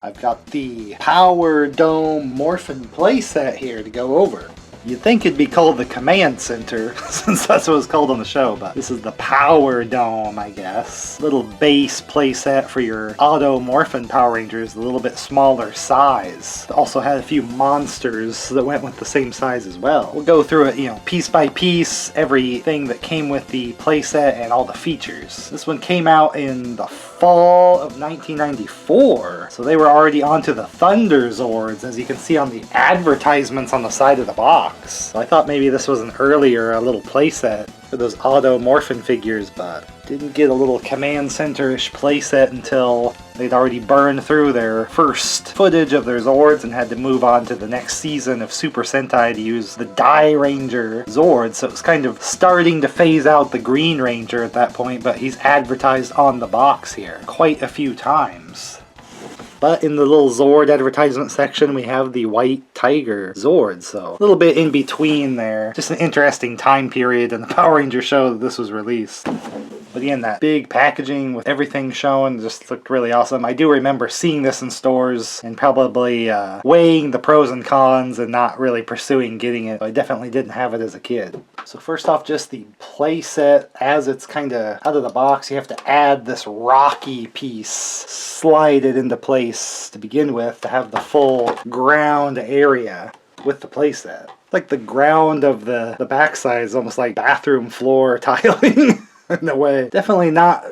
I've got the Power Dome Morphin playset here to go over. You'd think it'd be called the Command Center, since that's what it's called on the show, but this is the Power Dome, I guess. Little base playset for your Auto Morphin Power Rangers, a little bit smaller size. It also had a few monsters that went with the same size as well. We'll go through it, piece by piece, everything that came with the playset and all the features. This one came out in the fall of 1994, so they were already onto the Thunder Zords, as you can see on the advertisements on the side of the box. So I thought maybe this was an earlier little playset for those Auto Morphin figures, but didn't get a little Command Center-ish playset until they'd already burned through their first footage of their Zords and had to move on to the next season of Super Sentai to use the Die Ranger Zord. So it was kind of starting to phase out the Green Ranger at that point, but he's advertised on the box here quite a few times. But in the little Zord advertisement section, we have the White Tiger Zord, so a little bit in between there. Just an interesting time period in the Power Ranger show that this was released. But again, that big packaging with everything shown just looked really awesome. I do remember seeing this in stores and probably weighing the pros and cons and not really pursuing getting it. I definitely didn't have it as a kid. So first off, just the playset as it's kind of out of the box. You have to add this rocky piece, slide it into place to begin with to have the full ground area with the playset. Like the ground of the backside is almost like bathroom floor tiling. In a way. Definitely not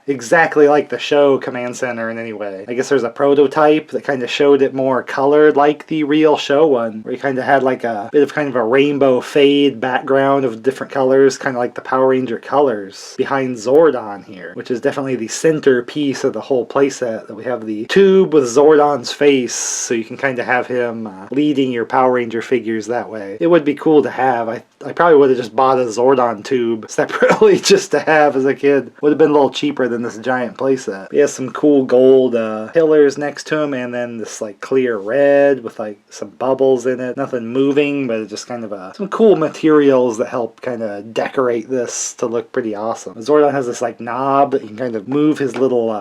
exactly like the show Command Center in any way. I guess there's a prototype that kind of showed it more colored like the real show one, where you kind of had like a bit of kind of a rainbow fade background of different colors, kind of like the Power Ranger colors behind Zordon here, which is definitely the centerpiece of the whole playset. That we have the tube with Zordon's face, so you can kind of have him leading your Power Ranger figures that way. It would be cool to have. I probably would have just bought a Zordon tube separately just to have as a kid. Would have been a little cheaper than this giant playset. He has some cool gold pillars next to him, and then this like clear red with like some bubbles in it. Nothing moving, but it's just kind of some cool materials that help kind of decorate this to look pretty awesome. Zordon has this like knob that you can kind of move his little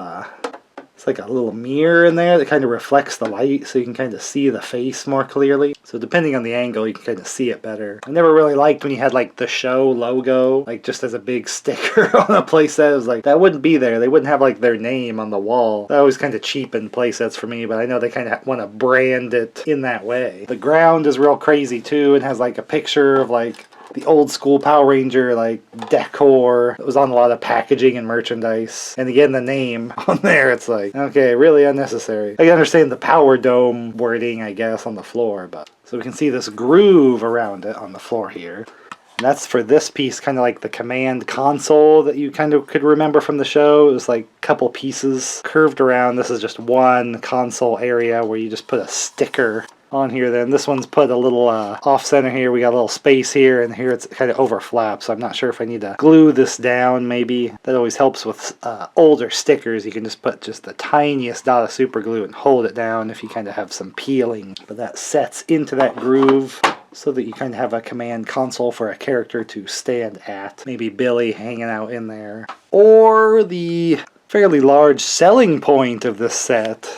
it's like a little mirror in there that kind of reflects the light, so you can kind of see the face more clearly. So depending on the angle, you can kind of see it better. I never really liked when you had like the show logo, like just as a big sticker on a playset. It was like, that wouldn't be there. They wouldn't have like their name on the wall. That always kind of cheapened playsets for me, but I know they kind of want to brand it in that way. The ground is real crazy too, and has like a picture of like the old school Power Ranger like decor that was on a lot of packaging and merchandise. And again, the name on there, it's like, okay, really unnecessary. I can understand the Power Dome wording, I guess, on the floor, but so we can see this groove around it on the floor here. And that's for this piece, kind of like the command console that you kind of could remember from the show. It was like a couple pieces curved around. This is just one console area where you just put a sticker on here. Then this one's put a little off center here. We got a little space here, and here it's kind of overflapped, so I'm not sure if I need to glue this down. Maybe that always helps with older stickers. You can just put just the tiniest dot of super glue and hold it down if you kind of have some peeling, but that sets into that groove so that you kind of have a command console for a character to stand at. Maybe Billy hanging out in there. Or the fairly large selling point of this set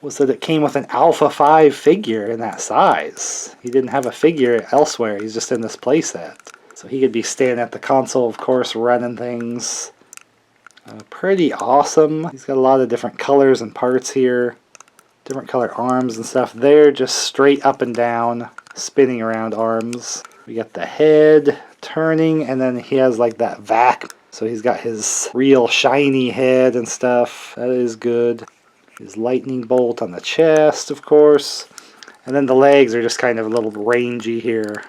was that it came with an Alpha 5 figure in that size. He didn't have a figure elsewhere, he's just in this playset. So he could be standing at the console, of course, running things. Pretty awesome. He's got a lot of different colors and parts here. Different color arms and stuff. They're just straight up and down, spinning around arms. We got the head turning, and then he has like that vac. So he's got his real shiny head and stuff. That is good. His lightning bolt on the chest, of course. And then the legs are just kind of a little rangy here.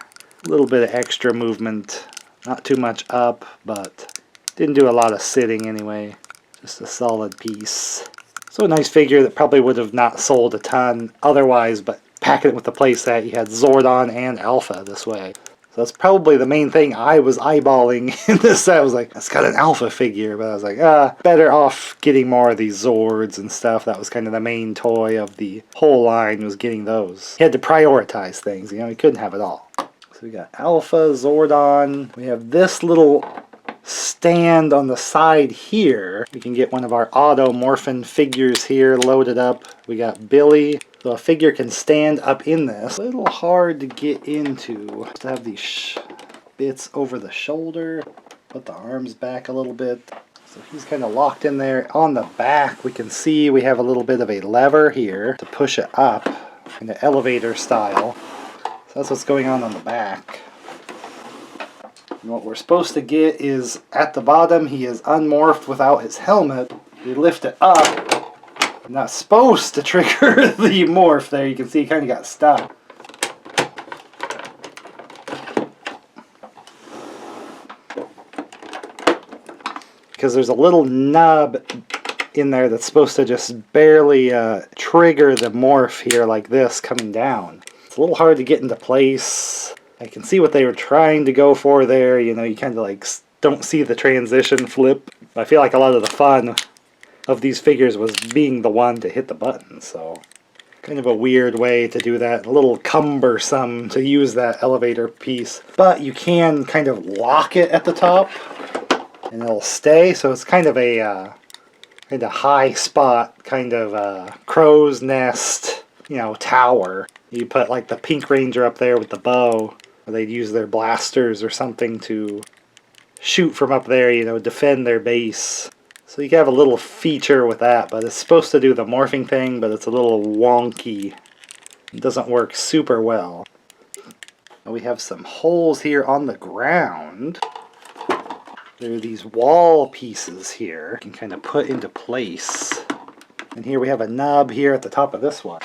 A little bit of extra movement. Not too much up, but didn't do a lot of sitting anyway. Just a solid piece. So a nice figure that probably would have not sold a ton otherwise, but packing it with the playset, you had Zordon and Alpha this way. So that's probably the main thing I was eyeballing in this set. I was like, it's got an Alpha figure, but I was like, better off getting more of these Zords and stuff. That was kind of the main toy of the whole line, was getting those. He had to prioritize things, he couldn't have it all. So we got Alpha, Zordon. We have this little stand on the side here. We can get one of our Auto Morphin figures here loaded up. We got Billy. So a figure can stand up in this. A little hard to get into. Just have these bits over the shoulder. Put the arms back a little bit. So he's kind of locked in there. On the back we can see we have a little bit of a lever here to push it up in the elevator style. So that's what's going on the back. And what we're supposed to get is at the bottom he is unmorphed without his helmet. We lift it up. I'm not supposed to trigger the morph there. You can see he kind of got stuck. Because there's a little nub in there that's supposed to just barely trigger the morph here like this coming down. It's a little hard to get into place. I can see what they were trying to go for there. You know, you kind of like don't see the transition flip. I feel like a lot of the fun of these figures was being the one to hit the button, so kind of a weird way to do that. A little cumbersome to use that elevator piece. But you can kind of lock it at the top and it'll stay, so it's kind of a high spot, kind of crow's nest, you know, tower. You put like the Pink Ranger up there with the bow, or they'd use their blasters or something to shoot from up there, you know, defend their base. So you can have a little feature with that, but it's supposed to do the morphing thing, but it's a little wonky. It doesn't work super well. We have some holes here on the ground. There are these wall pieces here you can kind of put into place. And here we have a nub here at the top of this one.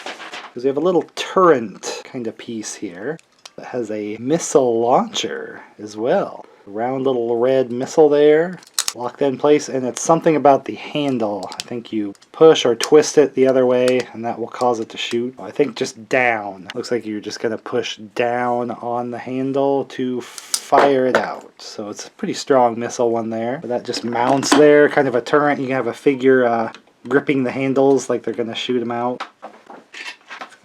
Because we have a little turret kind of piece here that has a missile launcher as well. A round little red missile there. Lock that in place, and it's something about the handle. I think you push or twist it the other way and that will cause it to shoot. I think just down. Looks like you're just going to push down on the handle to fire it out. So it's a pretty strong missile one there. But that just mounts there, kind of a turret. You can have a figure gripping the handles like they're going to shoot them out.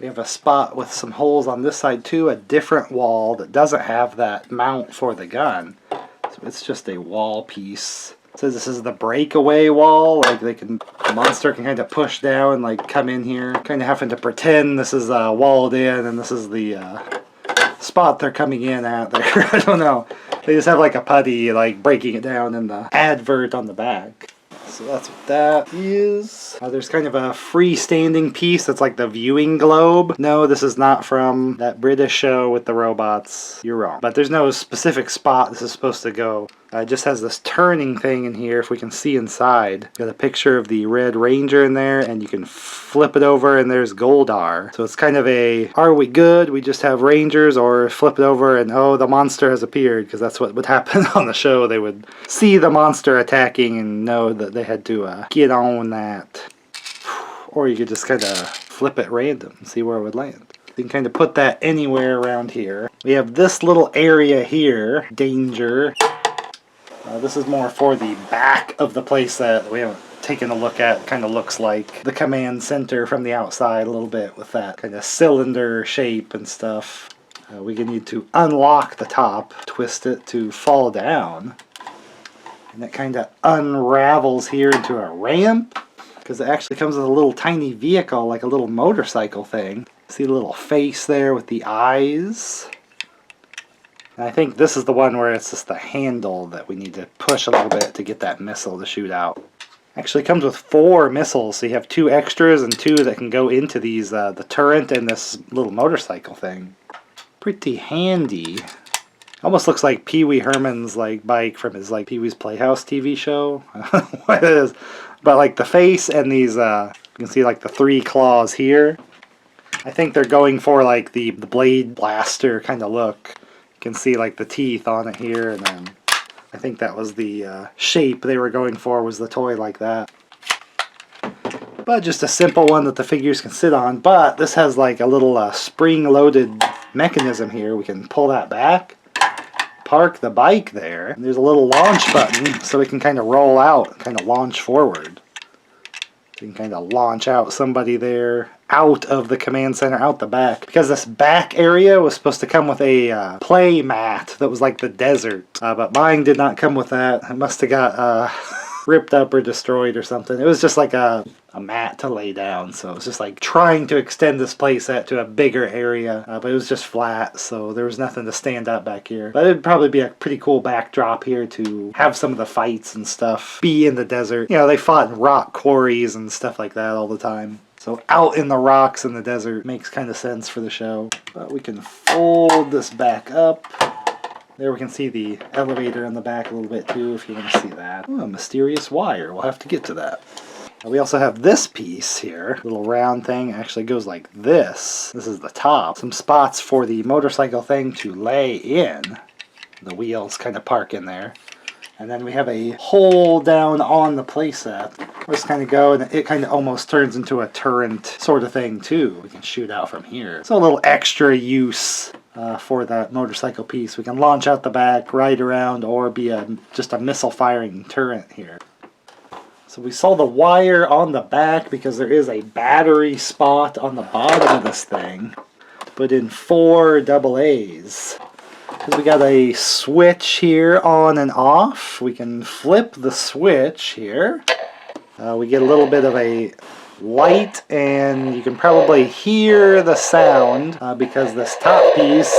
We have a spot with some holes on this side too, a different wall that doesn't have that mount for the gun. So it's just a wall piece. It says this is the breakaway wall, like the monster can kind of push down and like come in here. Kind of having to pretend this is walled in and this is the spot they're coming in at there. I don't know. They just have like a putty like breaking it down in the advert on the back. So that's what that is. There's kind of a freestanding piece that's like the viewing globe. No, this is not from that British show with the robots. You're wrong. But there's no specific spot this is supposed to go. It just has this turning thing in here, if we can see inside. Got a picture of the Red Ranger in there, and you can flip it over and there's Goldar. So it's kind of a, are we good? We just have Rangers, or flip it over and oh, the monster has appeared, because that's what would happen on the show. They would see the monster attacking and know that they had to get on that. Or you could just kind of flip it random and see where it would land. You can kind of put that anywhere around here. We have this little area here, danger. This is more for the back of the playset. We haven't taken a look at. It kind of looks like the command center from the outside a little bit with that kind of cylinder shape and stuff. We can need to unlock the top, twist it to fall down. And it kind of unravels here into a ramp, because it actually comes with a little tiny vehicle, like a little motorcycle thing. See the little face there with the eyes. And I think this is the one where it's just the handle that we need to push a little bit to get that missile to shoot out. Actually comes with 4 missiles, so you have 2 extras and 2 that can go into these, the turret and this little motorcycle thing. Pretty handy. Almost looks like Pee Wee Herman's like bike from his like Pee Wee's Playhouse TV show. I don't know what it is. But like the face and these, you can see like the 3 claws here. I think they're going for like the blade blaster kind of look. You can see like the teeth on it here, and then I think that was the shape they were going for, was the toy like that. But just a simple one that the figures can sit on. But this has like a little spring-loaded mechanism here. We can pull that back, park the bike there, and there's a little launch button so it can kind of roll out, kind of launch forward. You can kind of launch out somebody there out of the command center, out the back. Because this back area was supposed to come with a play mat that was like the desert. But mine did not come with that. It must have got ripped up or destroyed or something. It was just like a mat to lay down. So it was just like trying to extend this playset to a bigger area. But it was just flat, so there was nothing to stand up back here. But it'd probably be a pretty cool backdrop here to have some of the fights and stuff be in the desert. You know, they fought in rock quarries and stuff like that all the time. So out in the rocks in the desert makes kind of sense for the show. But we can fold this back up. There we can see the elevator in the back a little bit too, if you want to see that. Oh, a mysterious wire. We'll have to get to that. We also have this piece here, little round thing, actually goes like this. This is the top. Some spots for the motorcycle thing to lay in. The wheels kind of park in there. And then we have a hole down on the playset. Just kind of go, and it kind of almost turns into a turret sort of thing too. We can shoot out from here. So a little extra use for that motorcycle piece. We can launch out the back, ride around, or be just a missile firing turret here. So we saw the wire on the back because there is a battery spot on the bottom of this thing. Put in 4 AA's. We got a switch here on and off. We can flip the switch here. We get a little bit of a light, and you can probably hear the sound because this top piece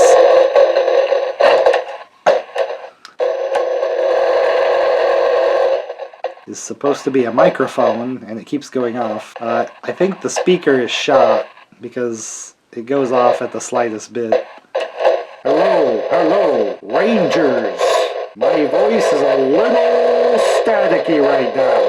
is supposed to be a microphone, and it keeps going off. I think the speaker is shot because it goes off at the slightest bit. Hello, hello, Rangers. My voice is a little staticky right now.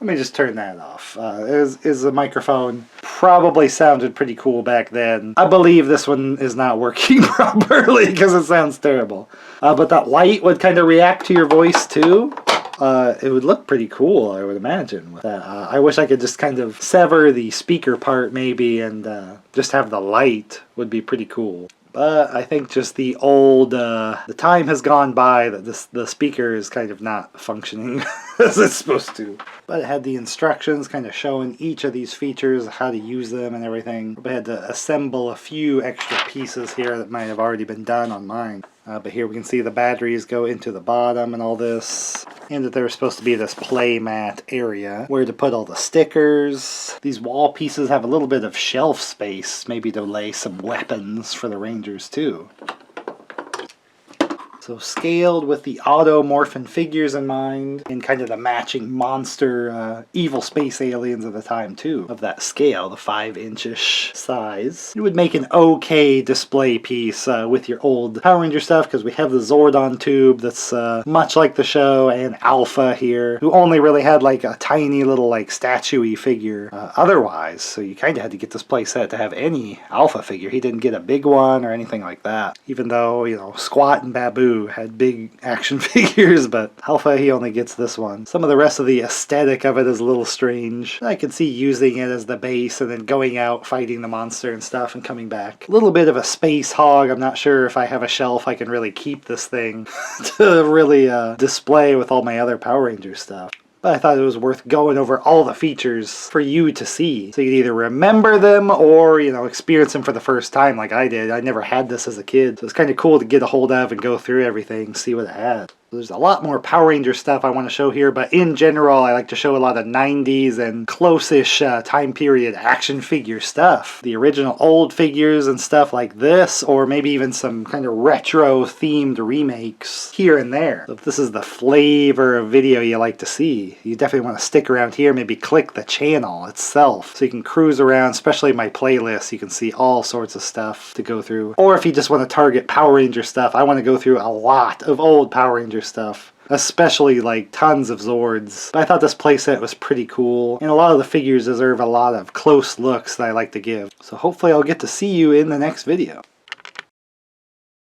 Let me just turn that off. Is the microphone probably sounded pretty cool back then. I believe this one is not working properly because it sounds terrible. But that light would kind of react to your voice too. It would look pretty cool, I would imagine. With that. I wish I could just kind of sever the speaker part maybe and just have the light would be pretty cool. But I think just the old, the time has gone by that the speaker is kind of not functioning as it's supposed to. But it had the instructions kind of showing each of these features, how to use them and everything. But I had to assemble a few extra pieces here that might have already been done on mine. But here we can see the batteries go into the bottom and all this. And that there was supposed to be this play mat area where to put all the stickers. These wall pieces have a little bit of shelf space, maybe to lay some weapons for the Rangers too. So scaled with the Auto Morphin figures in mind, and kind of the matching monster evil space aliens of the time too, of that scale, the 5-inch-ish size. It would make an okay display piece with your old Power Ranger stuff, because we have the Zordon tube that's much like the show, and Alpha here, who only really had like a tiny little like statue-y figure otherwise, so you kind of had to get this playset to have any Alpha figure. He didn't get a big one or anything like that, even though, you know, Squat and Babu had big action figures, but Alpha, he only gets this one. Some of the rest of the aesthetic of it is a little strange. I could see using it as the base and then going out fighting the monster and stuff and coming back. A little bit of a space hog. I'm not sure if I have a shelf I can really keep this thing to really display with all my other Power Ranger stuff. But I thought it was worth going over all the features for you to see. So you could either remember them or, you know, experience them for the first time like I did. I never had this as a kid. So it's kind of cool to get a hold of and go through everything, see what it had. There's a lot more Power Ranger stuff I want to show here, but in general I like to show a lot of 90s and close-ish time period action figure stuff. The original old figures and stuff like this, or maybe even some kind of retro themed remakes here and there. So if this is the flavor of video you like to see, you definitely want to stick around here, maybe click the channel itself so you can cruise around, especially my playlist. You can see all sorts of stuff to go through. Or if you just want to target Power Ranger stuff, I want to go through a lot of old Power Ranger stuff, especially like tons of Zords. But I thought this playset was pretty cool, and a lot of the figures deserve a lot of close looks that I like to give. So hopefully I'll get to see you in the next video.